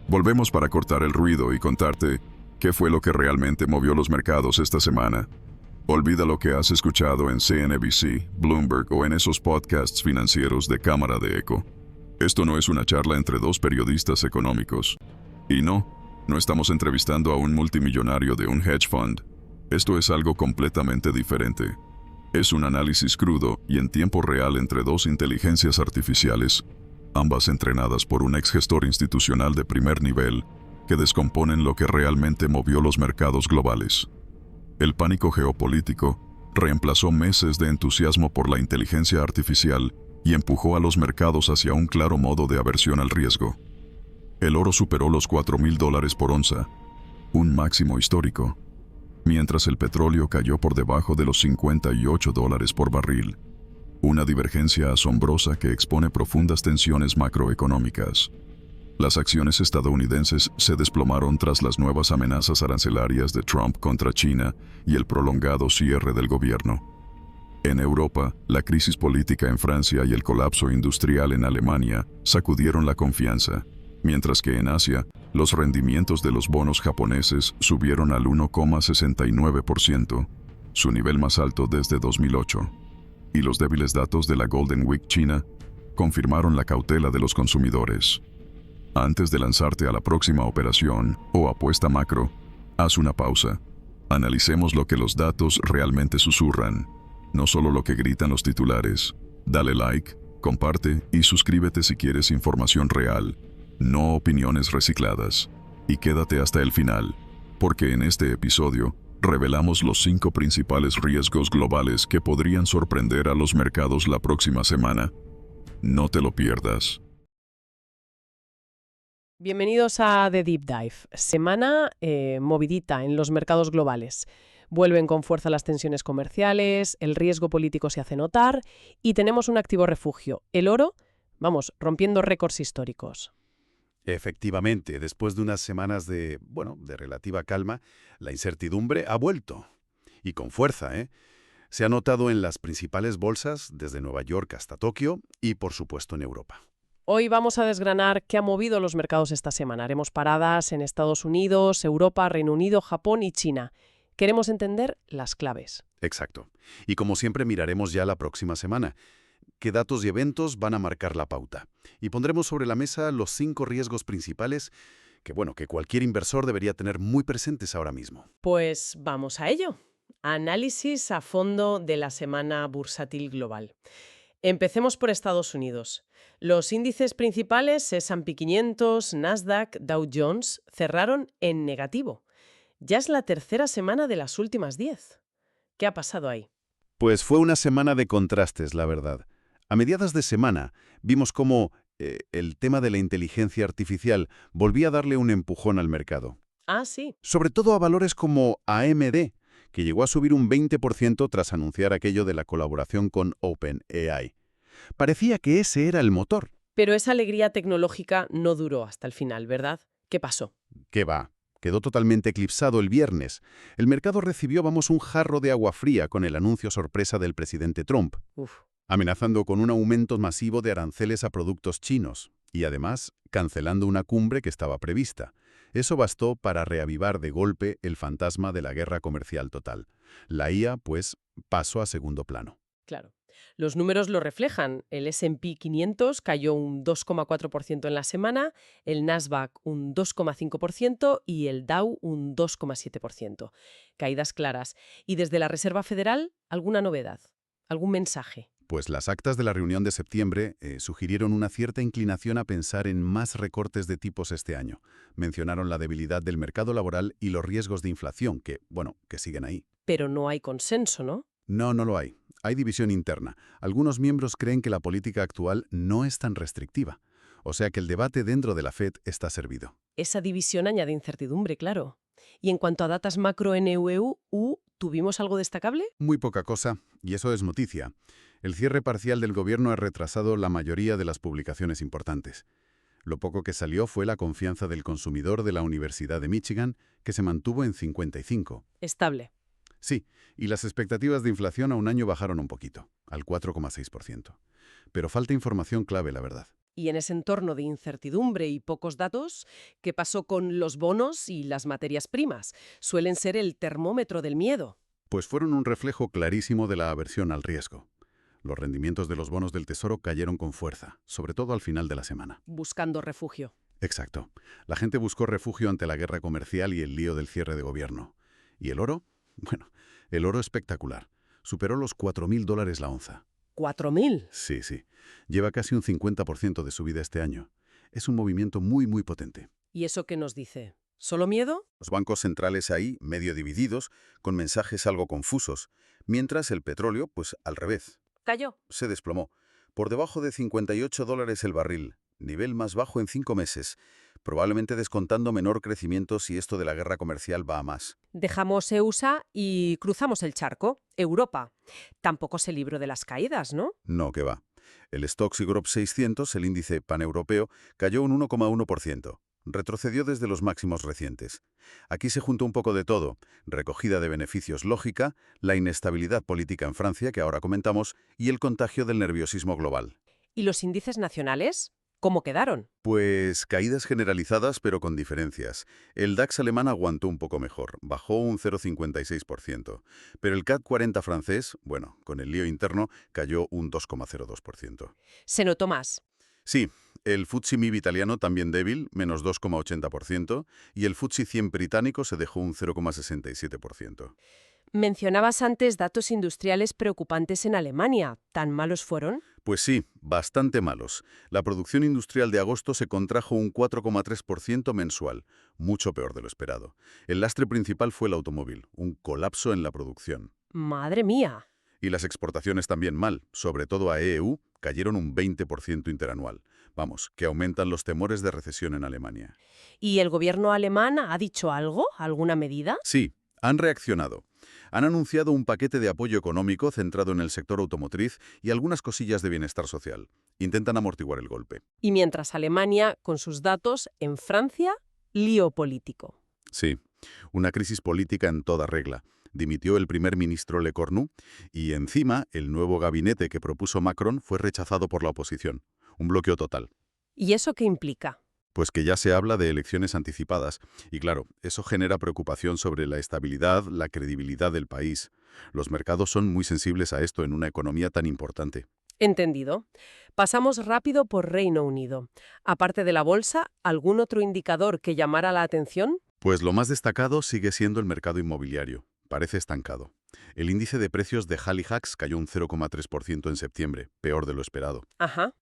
Volvemos para cortar el ruido y contarte qué fue lo que realmente movió los mercados esta semana. Olvida lo que has escuchado en CNBC, Bloomberg o en esos podcasts financieros de Cámara de Eco. Esto no es una charla entre dos periodistas económicos. Y no estamos entrevistando a un multimillonario de un hedge fund. Esto es algo completamente diferente. Es un análisis crudo y en tiempo real entre dos inteligencias artificiales, ambas entrenadas por un ex gestor institucional de primer nivel, que descomponen lo que realmente movió los mercados globales. El pánico geopolítico reemplazó meses de entusiasmo por la inteligencia artificial y empujó a los mercados hacia un claro modo de aversión al riesgo. El oro superó los $4,000 por onza, un máximo histórico, mientras el petróleo cayó por debajo de los $58 por barril, una divergencia asombrosa que expone profundas tensiones macroeconómicas. Las acciones estadounidenses se desplomaron tras las nuevas amenazas arancelarias de Trump contra China y el prolongado cierre del gobierno. En Europa, la crisis política en Francia y el colapso industrial en Alemania sacudieron la confianza, mientras que en Asia, los rendimientos de los bonos japoneses subieron al 1,69%, su nivel más alto desde 2008. Y los débiles datos de la Golden Week china confirmaron la cautela de los consumidores. Antes de lanzarte a la próxima operación o apuesta macro, haz una pausa. Analicemos lo que los datos realmente susurran, no solo lo que gritan los titulares. Dale like, comparte y suscríbete si quieres información real, no opiniones recicladas. Y quédate hasta el final, porque en este episodio revelamos los 5 principales riesgos globales que podrían sorprender a los mercados la próxima semana. No te lo pierdas. Bienvenidos a The Deep Dive. Semana movidita en los mercados globales. Vuelven con fuerza las tensiones comerciales, el riesgo político se hace notar y tenemos un activo refugio, el oro, rompiendo récords históricos. Efectivamente, después de unas semanas de relativa calma, la incertidumbre ha vuelto. Y con fuerza, ¿eh? Se ha notado en las principales bolsas, desde Nueva York hasta Tokio y, por supuesto, en Europa. Hoy vamos a desgranar qué ha movido los mercados esta semana. Haremos paradas en Estados Unidos, Europa, Reino Unido, Japón y China. Queremos entender las claves. Exacto. Y como siempre miraremos ya la próxima semana qué datos y eventos van a marcar la pauta. Y pondremos sobre la mesa los 5 riesgos principales que cualquier inversor debería tener muy presentes ahora mismo. Pues vamos a ello. Análisis a fondo de la semana bursátil global. Empecemos por Estados Unidos. Los índices principales, S&P 500, Nasdaq, Dow Jones, cerraron en negativo. Ya es la tercera semana de las últimas 10. ¿Qué ha pasado ahí? Pues fue una semana de contrastes, la verdad. A mediados de semana vimos cómo el tema de la inteligencia artificial volvía a darle un empujón al mercado. Ah, sí. Sobre todo a valores como AMD, que llegó a subir un 20% tras anunciar aquello de la colaboración con OpenAI. Parecía que ese era el motor. Pero esa alegría tecnológica no duró hasta el final, ¿verdad? ¿Qué pasó? ¿Qué va? Quedó totalmente eclipsado el viernes. El mercado recibió, un jarro de agua fría con el anuncio sorpresa del presidente Trump, amenazando con un aumento masivo de aranceles a productos chinos y, además, cancelando una cumbre que estaba prevista. Eso bastó para reavivar de golpe el fantasma de la guerra comercial total. La IA, pasó a segundo plano. Claro. Los números lo reflejan. El S&P 500 cayó un 2,4% en la semana, el Nasdaq un 2,5% y el Dow un 2,7%. Caídas claras. Y desde la Reserva Federal, ¿alguna novedad? ¿Algún mensaje? Pues las actas de la reunión de septiembre sugirieron una cierta inclinación a pensar en más recortes de tipos este año. Mencionaron la debilidad del mercado laboral y los riesgos de inflación, que siguen ahí. Pero no hay consenso, ¿no? No lo hay. Hay división interna. Algunos miembros creen que la política actual no es tan restrictiva. O sea que el debate dentro de la Fed está servido. Esa división añade incertidumbre, claro. Y en cuanto a datos macro en EU, ¿tuvimos algo destacable? Muy poca cosa, y eso es noticia. El cierre parcial del gobierno ha retrasado la mayoría de las publicaciones importantes. Lo poco que salió fue la confianza del consumidor de la Universidad de Michigan, que se mantuvo en 55. Estable. Sí, y las expectativas de inflación a un año bajaron un poquito, al 4,6%. Pero falta información clave, la verdad. Y en ese entorno de incertidumbre y pocos datos, ¿qué pasó con los bonos y las materias primas? Suelen ser el termómetro del miedo. Pues fueron un reflejo clarísimo de la aversión al riesgo. Los rendimientos de los bonos del Tesoro cayeron con fuerza, sobre todo al final de la semana. Buscando refugio. Exacto. La gente buscó refugio ante la guerra comercial y el lío del cierre de gobierno. ¿Y el oro? Bueno, el oro espectacular. Superó los $4.000 la onza. ¿4.000? Sí, sí. Lleva casi un 50% de subida este año. Es un movimiento muy, muy potente. ¿Y eso qué nos dice? ¿Solo miedo? Los bancos centrales ahí, medio divididos, con mensajes algo confusos, mientras el petróleo, pues al revés, Cayó. se desplomó. Por debajo de $58 el barril, nivel más bajo en 5 meses, probablemente descontando menor crecimiento si esto de la guerra comercial va a más. Dejamos EUSA y cruzamos el charco. Europa. Tampoco se libró de las caídas, ¿no? No, que va. El Stoxx Europe 600, el índice paneuropeo, cayó un 1,1%. Retrocedió desde los máximos recientes. Aquí se juntó un poco de todo, recogida de beneficios lógica, la inestabilidad política en Francia, que ahora comentamos, y el contagio del nerviosismo global. ¿Y los índices nacionales? ¿Cómo quedaron? Pues caídas generalizadas pero con diferencias. El DAX alemán aguantó un poco mejor, bajó un 0,56%, pero el CAC 40 francés, bueno, con el lío interno, cayó un 2,02%. Se notó más. Sí, el FTSE MIB italiano también débil, menos 2,80%, y el FTSE 100 británico se dejó un 0,67%. Mencionabas antes datos industriales preocupantes en Alemania. ¿Tan malos fueron? Pues sí, bastante malos. La producción industrial de agosto se contrajo un 4,3% mensual, mucho peor de lo esperado. El lastre principal fue el automóvil, un colapso en la producción. ¡Madre mía! Y las exportaciones también mal, sobre todo a EU, cayeron un 20% interanual. Vamos, que aumentan los temores de recesión en Alemania. ¿Y el gobierno alemán ha dicho algo? ¿Alguna medida? Sí, han reaccionado. Han anunciado un paquete de apoyo económico centrado en el sector automotriz y algunas cosillas de bienestar social. Intentan amortiguar el golpe. Y mientras Alemania, con sus datos, en Francia, lío político. Sí, una crisis política en toda regla. Dimitió el primer ministro Le Cornu y encima el nuevo gabinete que propuso Macron fue rechazado por la oposición. Un bloqueo total. ¿Y eso qué implica? Pues que ya se habla de elecciones anticipadas. Y claro, eso genera preocupación sobre la estabilidad, la credibilidad del país. Los mercados son muy sensibles a esto en una economía tan importante. Entendido. Pasamos rápido por Reino Unido. Aparte de la bolsa, ¿algún otro indicador que llamara la atención? Pues lo más destacado sigue siendo el mercado inmobiliario. Parece estancado. El índice de precios de Halifax cayó un 0,3% en septiembre, peor de lo esperado. Ajá.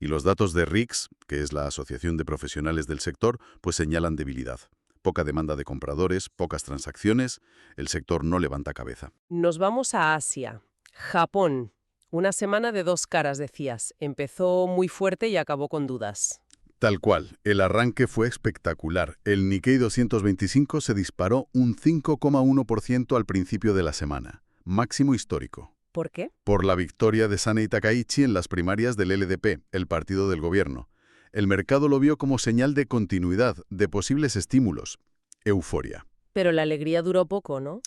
Y los datos de RICS, que es la Asociación de Profesionales del Sector, pues señalan debilidad. Poca demanda de compradores, pocas transacciones, el sector no levanta cabeza. Nos vamos a Asia. Japón. Una semana de dos caras, decías. Empezó muy fuerte y acabó con dudas. Tal cual, el arranque fue espectacular. El Nikkei 225 se disparó un 5,1% al principio de la semana, máximo histórico. ¿Por qué? Por la victoria de Sanei Takaichi en las primarias del LDP, el partido del gobierno. El mercado lo vio como señal de continuidad, de posibles estímulos. Euforia. Pero la alegría duró poco, ¿no?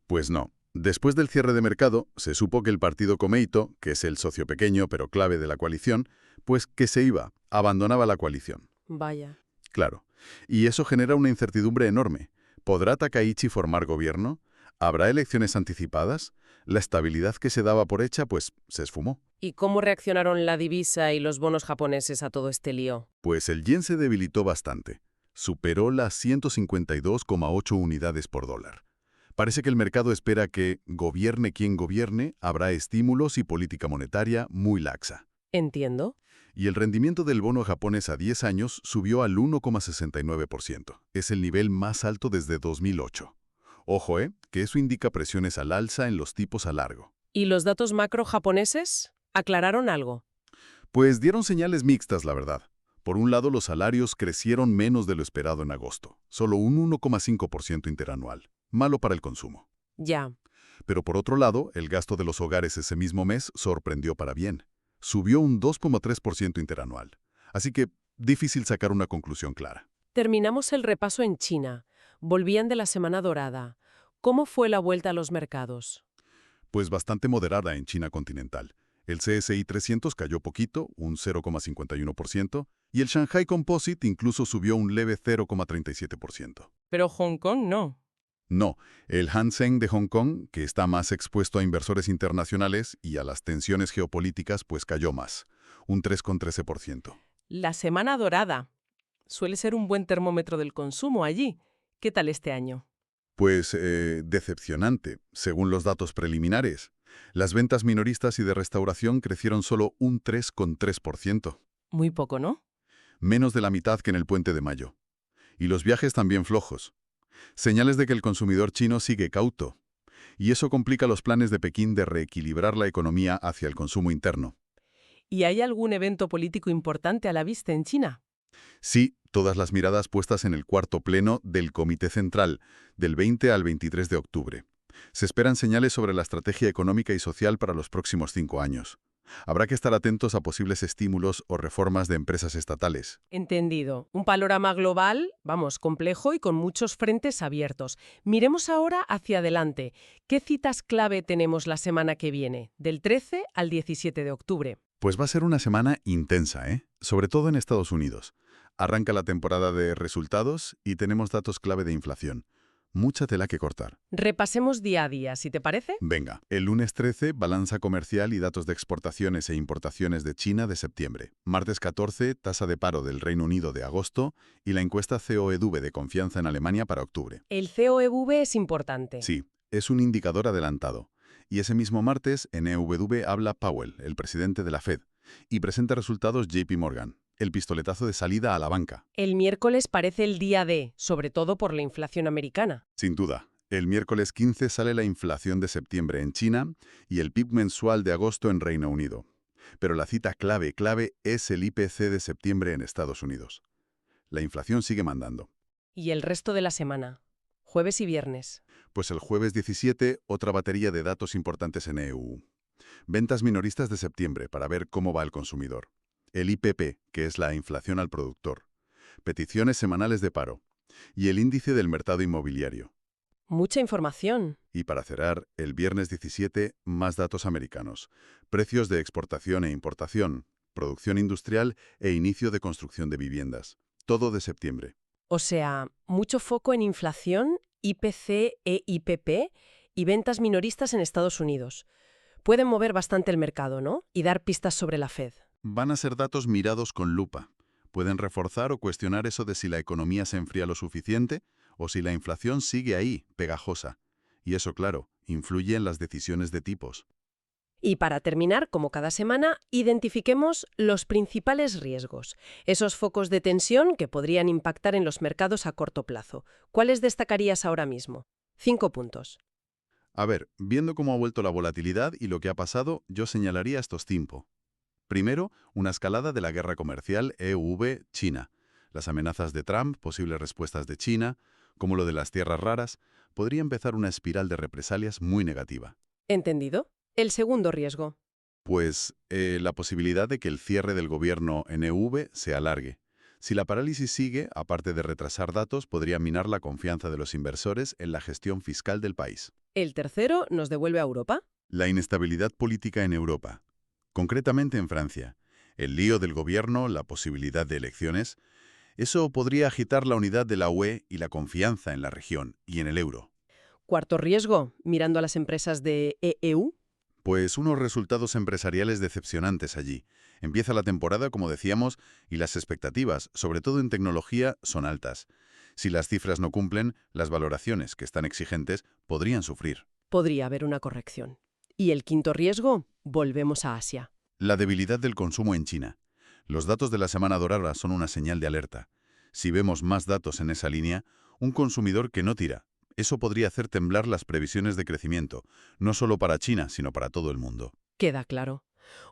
Pues no. Después del cierre de mercado, se supo que el partido Komeito, que es el socio pequeño pero clave de la coalición, pues que se iba, abandonaba la coalición. Vaya. Claro. Y eso genera una incertidumbre enorme. ¿Podrá Takaichi formar gobierno? ¿Habrá elecciones anticipadas? La estabilidad que se daba por hecha, pues, se esfumó. ¿Y cómo reaccionaron la divisa y los bonos japoneses a todo este lío? Pues el yen se debilitó bastante. Superó las 152,8 unidades por dólar. Parece que el mercado espera que, gobierne quien gobierne, habrá estímulos y política monetaria muy laxa. Entiendo. Y el rendimiento del bono japonés a 10 años subió al 1,69%. Es el nivel más alto desde 2008. Ojo, que eso indica presiones al alza en los tipos a largo. ¿Y los datos macro japoneses? ¿Aclararon algo? Pues dieron señales mixtas, la verdad. Por un lado, los salarios crecieron menos de lo esperado en agosto, solo un 1,5% interanual. Malo para el consumo. Ya. Pero por otro lado, el gasto de los hogares ese mismo mes sorprendió para bien. Subió un 2,3% interanual. Así que difícil sacar una conclusión clara. Terminamos el repaso en China. Volvían de la Semana Dorada. ¿Cómo fue la vuelta a los mercados? Pues bastante moderada en China continental. El CSI 300 cayó poquito, un 0,51%, y el Shanghai Composite incluso subió un leve 0,37%. Pero Hong Kong no. No, el Hang Seng de Hong Kong, que está más expuesto a inversores internacionales y a las tensiones geopolíticas, pues cayó más, un 3,13%. La semana dorada suele ser un buen termómetro del consumo allí. ¿Qué tal este año? Pues decepcionante, según los datos preliminares. Las ventas minoristas y de restauración crecieron solo un 3,3%, Muy poco, ¿no? menos de la mitad que en el puente de mayo. Y los viajes también flojos. Señales de que el consumidor chino sigue cauto. Y eso complica los planes de Pekín de reequilibrar la economía hacia el consumo interno. ¿Y hay algún evento político importante a la vista en China? Sí, todas las miradas puestas en el cuarto pleno del Comité Central, del 20 al 23 de octubre. Se esperan señales sobre la estrategia económica y social para los próximos 5 años. Habrá que estar atentos a posibles estímulos o reformas de empresas estatales. Entendido. Un panorama global, complejo y con muchos frentes abiertos. Miremos ahora hacia adelante. ¿Qué citas clave tenemos la semana que viene, del 13 al 17 de octubre? Pues va a ser una semana intensa, sobre todo en Estados Unidos. Arranca la temporada de resultados y tenemos datos clave de inflación. Mucha tela que cortar. Repasemos día a día, si te parece. Venga, el lunes 13, balanza comercial y datos de exportaciones e importaciones de China de septiembre. Martes 14, tasa de paro del Reino Unido de agosto y la encuesta COEV de confianza en Alemania para octubre. El COEV es importante. Sí, es un indicador adelantado. Y ese mismo martes, en EWV habla Powell, el presidente de la Fed, y presenta resultados JP Morgan, el pistoletazo de salida a la banca. El miércoles parece el día D, sobre todo por la inflación americana. Sin duda. El miércoles 15 sale la inflación de septiembre en China y el PIB mensual de agosto en Reino Unido. Pero la cita clave es el IPC de septiembre en Estados Unidos. La inflación sigue mandando. ¿Y el resto de la semana? Jueves y viernes. Pues el jueves 17, otra batería de datos importantes en EU. Ventas minoristas de septiembre para ver cómo va el consumidor. El IPP, que es la inflación al productor. Peticiones semanales de paro. Y el índice del mercado inmobiliario. Mucha información. Y para cerrar, el viernes 17, más datos americanos. Precios de exportación e importación, producción industrial e inicio de construcción de viviendas. Todo de septiembre. O sea, mucho foco en inflación, IPC e IPP y ventas minoristas en Estados Unidos. Pueden mover bastante el mercado, ¿no? Y dar pistas sobre la Fed. Van a ser datos mirados con lupa. Pueden reforzar o cuestionar eso de si la economía se enfría lo suficiente o si la inflación sigue ahí, pegajosa. Y eso, claro, influye en las decisiones de tipos. Y para terminar, como cada semana, identifiquemos los principales riesgos, esos focos de tensión que podrían impactar en los mercados a corto plazo. ¿Cuáles destacarías ahora mismo? 5 puntos. A ver, viendo cómo ha vuelto la volatilidad y lo que ha pasado, yo señalaría estos 5. Primero, una escalada de la guerra comercial EU-China. Las amenazas de Trump, posibles respuestas de China, como lo de las tierras raras, podría empezar una espiral de represalias muy negativa. ¿Entendido? El segundo riesgo. Pues la posibilidad de que el cierre del gobierno en EV se alargue. Si la parálisis sigue, aparte de retrasar datos, podría minar la confianza de los inversores en la gestión fiscal del país. El tercero nos devuelve a Europa. La inestabilidad política en Europa. Concretamente en Francia. El lío del gobierno, la posibilidad de elecciones. Eso podría agitar la unidad de la UE y la confianza en la región y en el euro. Cuarto riesgo, mirando a las empresas de EU. Pues unos resultados empresariales decepcionantes allí. Empieza la temporada, como decíamos, y las expectativas, sobre todo en tecnología, son altas. Si las cifras no cumplen, las valoraciones, que están exigentes, podrían sufrir. Podría haber una corrección. Y el quinto riesgo, volvemos a Asia. La debilidad del consumo en China. Los datos de la semana dorada son una señal de alerta. Si vemos más datos en esa línea, un consumidor que no tira. Eso podría hacer temblar las previsiones de crecimiento, no solo para China, sino para todo el mundo. Queda claro.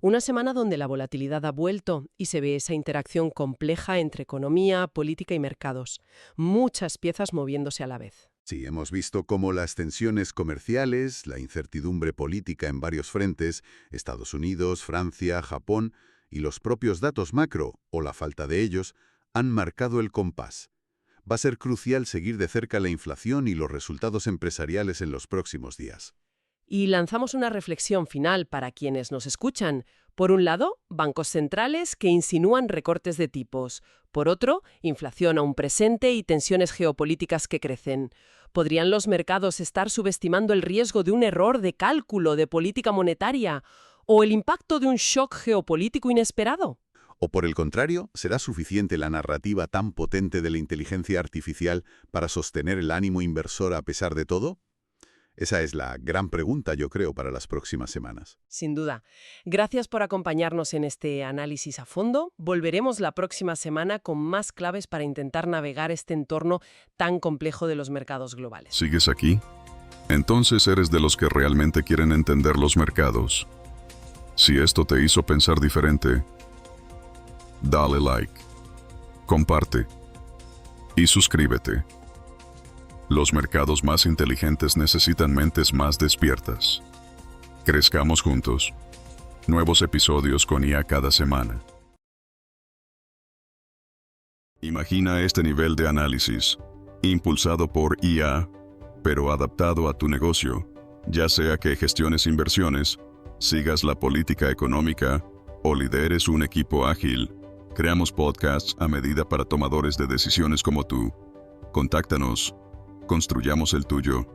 Una semana donde la volatilidad ha vuelto y se ve esa interacción compleja entre economía, política y mercados. Muchas piezas moviéndose a la vez. Sí, hemos visto cómo las tensiones comerciales, la incertidumbre política en varios frentes, Estados Unidos, Francia, Japón, y los propios datos macro, o la falta de ellos, han marcado el compás. Va a ser crucial seguir de cerca la inflación y los resultados empresariales en los próximos días. Y lanzamos una reflexión final para quienes nos escuchan. Por un lado, bancos centrales que insinúan recortes de tipos. Por otro, inflación aún presente y tensiones geopolíticas que crecen. ¿Podrían los mercados estar subestimando el riesgo de un error de cálculo de política monetaria o el impacto de un shock geopolítico inesperado? O por el contrario, ¿será suficiente la narrativa tan potente de la inteligencia artificial para sostener el ánimo inversor a pesar de todo? Esa es la gran pregunta, yo creo, para las próximas semanas. Sin duda. Gracias por acompañarnos en este análisis a fondo. Volveremos la próxima semana con más claves para intentar navegar este entorno tan complejo de los mercados globales. ¿Sigues aquí? Entonces eres de los que realmente quieren entender los mercados. Si esto te hizo pensar diferente, dale like, comparte y suscríbete. Los mercados más inteligentes necesitan mentes más despiertas. Crezcamos juntos. Nuevos episodios con IA cada semana. Imagina este nivel de análisis, impulsado por IA, pero adaptado a tu negocio, ya sea que gestiones inversiones, sigas la política económica o lideres un equipo ágil. Creamos podcasts a medida para tomadores de decisiones como tú. Contáctanos. Construyamos el tuyo.